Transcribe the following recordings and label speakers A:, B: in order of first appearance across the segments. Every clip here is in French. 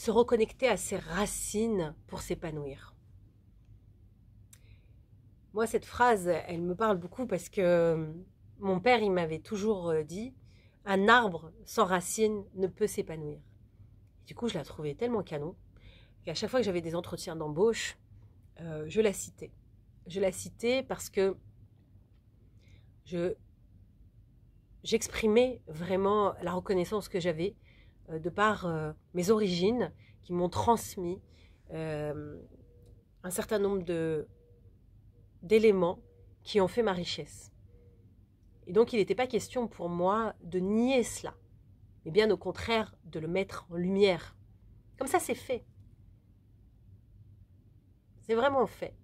A: se reconnecter à ses racines pour s'épanouir. Moi, cette phrase, elle me parle beaucoup parce que mon père, il m'avait toujours dit « Un arbre sans racines ne peut s'épanouir ». Du coup, je la trouvais tellement canon qu'à chaque fois que j'avais des entretiens d'embauche, je la citais. Je la citais parce que j'exprimais vraiment la reconnaissance que j'avais de par mes origines qui m'ont transmis un certain nombre d'éléments qui ont fait ma richesse. Et donc, il n'était pas question pour moi de nier cela, mais bien au contraire de le mettre en lumière. Comme ça, c'est fait. C'est vraiment fait.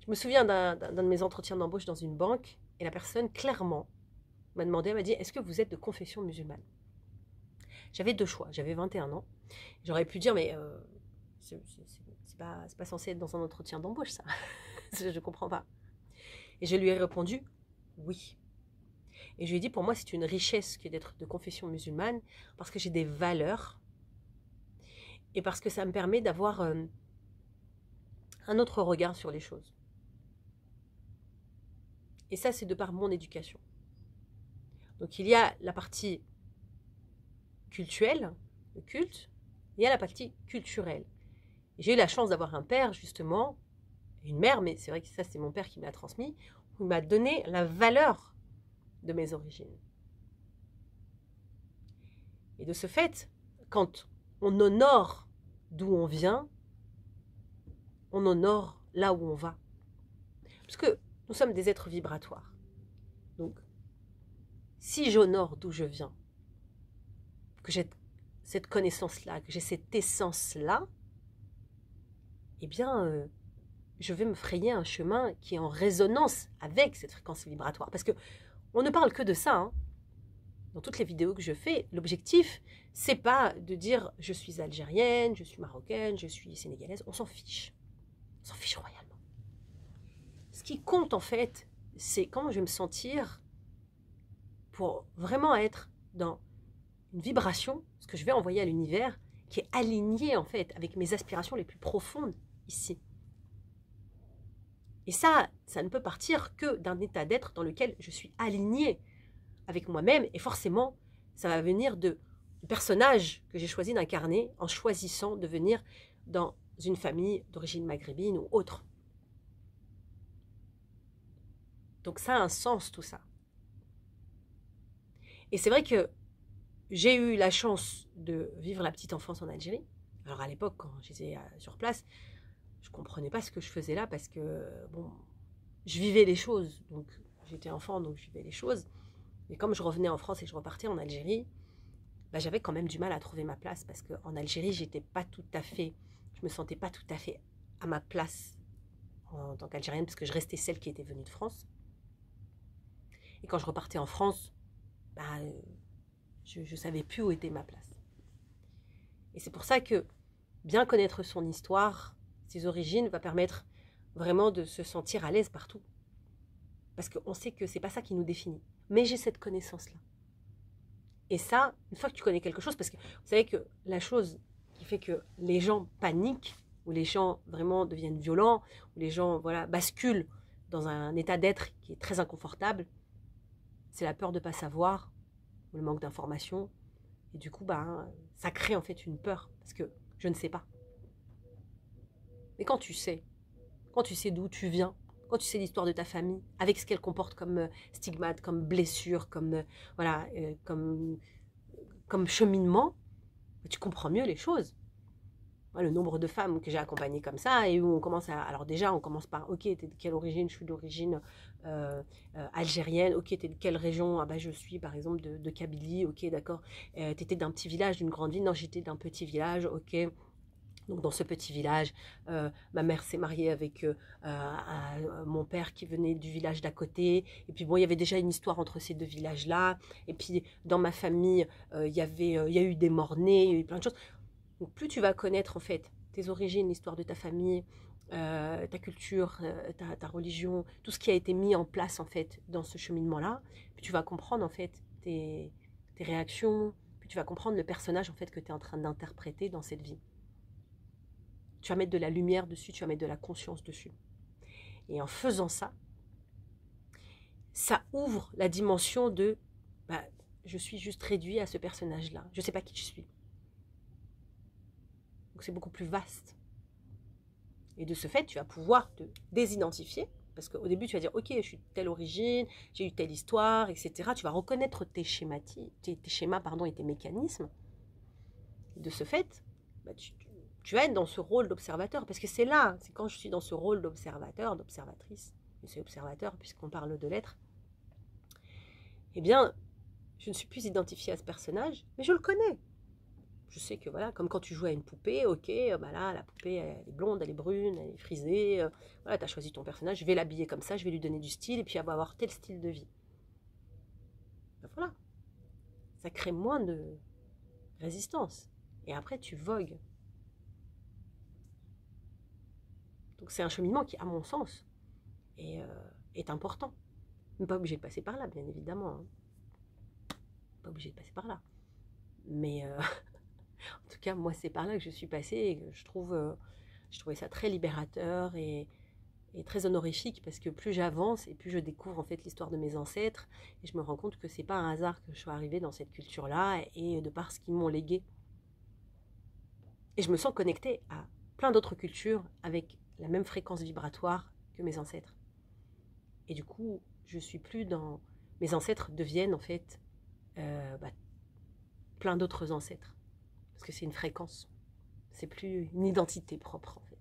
A: Je me souviens d'un de mes entretiens d'embauche dans une banque, et la personne, clairement, m'a demandé, elle m'a dit, est-ce que vous êtes de confession musulmane? J'avais deux choix, j'avais 21 ans. J'aurais pu dire, mais c'est pas censé être dans un entretien d'embauche, ça. Je ne comprends pas. Et je lui ai répondu, oui. Et je lui ai dit, pour moi, c'est une richesse que d'être de confession musulmane, parce que j'ai des valeurs, et parce que ça me permet d'avoir un autre regard sur les choses. Et ça, c'est de par mon éducation. Donc, il y a la partie cultuelle, le culte, il y a la partie culturelle. J'ai eu la chance d'avoir un père, justement, une mère, mais c'est vrai que ça, c'est mon père qui me l'a transmis, où il m'a donné la valeur de mes origines. Et de ce fait, quand on honore d'où on vient, on honore là où on va. Parce que nous sommes des êtres vibratoires. Donc, si j'honore d'où je viens, que j'ai cette connaissance-là, que j'ai cette essence-là, eh bien, je vais me frayer un chemin qui est en résonance avec cette fréquence vibratoire. Parce que on ne parle que de ça, hein. Dans toutes les vidéos que je fais, l'objectif, c'est pas de dire je suis algérienne, je suis marocaine, je suis sénégalaise. On s'en fiche. On s'en fiche royalement. Ce qui compte en fait, c'est comment je vais me sentir pour vraiment être dans une vibration, ce que je vais envoyer à l'univers, qui est aligné en fait avec mes aspirations les plus profondes ici. Et ça ne peut partir que d'un état d'être dans lequel je suis alignée avec moi-même, et forcément, ça va venir du personnage que j'ai choisi d'incarner en choisissant de venir dans une famille d'origine maghrébine ou autre. Donc ça a un sens tout ça. Et c'est vrai que j'ai eu la chance de vivre la petite enfance en Algérie. Alors à l'époque, quand j'étais sur place, je ne comprenais pas ce que je faisais là parce que, bon, je vivais les choses. Donc j'étais enfant, donc je vivais les choses. Mais comme je revenais en France et je repartais en Algérie, bah, j'avais quand même du mal à trouver ma place parce qu'en Algérie, je me sentais pas tout à fait à ma place en tant qu'Algérienne parce que je restais celle qui était venue de France. Et quand je repartais en France, bah, je ne savais plus où était ma place. Et c'est pour ça que bien connaître son histoire, ses origines, va permettre vraiment de se sentir à l'aise partout. Parce qu'on sait que c'est pas ça qui nous définit. Mais j'ai cette connaissance-là. Et ça, une fois que tu connais quelque chose, parce que vous savez que la chose qui fait que les gens paniquent, ou les gens vraiment deviennent violents, ou les gens basculent dans un état d'être qui est très inconfortable, c'est la peur de ne pas savoir, ou le manque d'information. Et du coup, ça crée en fait une peur, parce que je ne sais pas. Mais quand tu sais d'où tu viens, quand tu sais l'histoire de ta famille, avec ce qu'elle comporte comme stigmate, comme blessure, comme cheminement, tu comprends mieux les choses. Le nombre de femmes que j'ai accompagnées comme ça, et où on commence alors déjà, on commence par, ok, t'es de quelle origine? Je suis d'origine algérienne. Ok, t'es de quelle région? Ah bah, je suis par exemple de Kabylie. Ok, d'accord. T'étais d'un petit village, d'une grande ville? Non, j'étais d'un petit village. Ok. Donc dans ce petit village, ma mère s'est mariée avec mon père qui venait du village d'à côté. Et puis bon, il y avait déjà une histoire entre ces deux villages-là. Et puis dans ma famille, il y a eu des morts-nés, il y a eu plein de choses. Donc plus tu vas connaître en fait tes origines, l'histoire de ta famille, ta culture, ta religion, tout ce qui a été mis en place en fait dans ce cheminement-là, puis tu vas comprendre en fait tes réactions, puis tu vas comprendre le personnage en fait que tu es en train d'interpréter dans cette vie. Tu vas mettre de la lumière dessus, tu vas mettre de la conscience dessus. Et en faisant ça, ça ouvre la dimension de bah, je suis juste réduit à ce personnage-là. Je ne sais pas qui je suis. Donc c'est beaucoup plus vaste. Et de ce fait, tu vas pouvoir te désidentifier. Parce qu'au début, tu vas dire, ok, je suis de telle origine, j'ai eu telle histoire, etc. Tu vas reconnaître tes schémas et tes mécanismes. Et de ce fait, bah, tu vas être dans ce rôle d'observateur. Parce que c'est quand je suis dans ce rôle d'observateur, d'observatrice, et c'est observateur puisqu'on parle de l'être, eh bien, je ne suis plus identifiée à ce personnage, mais je le connais. Je sais que voilà, comme quand tu joues à une poupée, ok, bah là, la poupée, elle est blonde, elle est brune, elle est frisée. Voilà, tu as choisi ton personnage, je vais l'habiller comme ça, je vais lui donner du style, et puis elle va avoir tel style de vie. Ben voilà. Ça crée moins de résistance. Et après, tu vogues. Donc c'est un cheminement qui, à mon sens, est important. Mais pas obligé de passer par là, bien évidemment. Hein. Pas obligé de passer par là. Mais en tout cas, moi, c'est par là que je suis passée et que je trouvais ça très libérateur et très honorifique parce que plus j'avance et plus je découvre en fait l'histoire de mes ancêtres et je me rends compte que c'est pas un hasard que je sois arrivée dans cette culture-là et de par ce qu'ils m'ont légué. Et je me sens connectée à plein d'autres cultures avec la même fréquence vibratoire que mes ancêtres. Et du coup, je suis plus dans... Mes ancêtres deviennent en fait plein d'autres ancêtres. Parce que c'est une fréquence. C'est plus une identité propre en fait.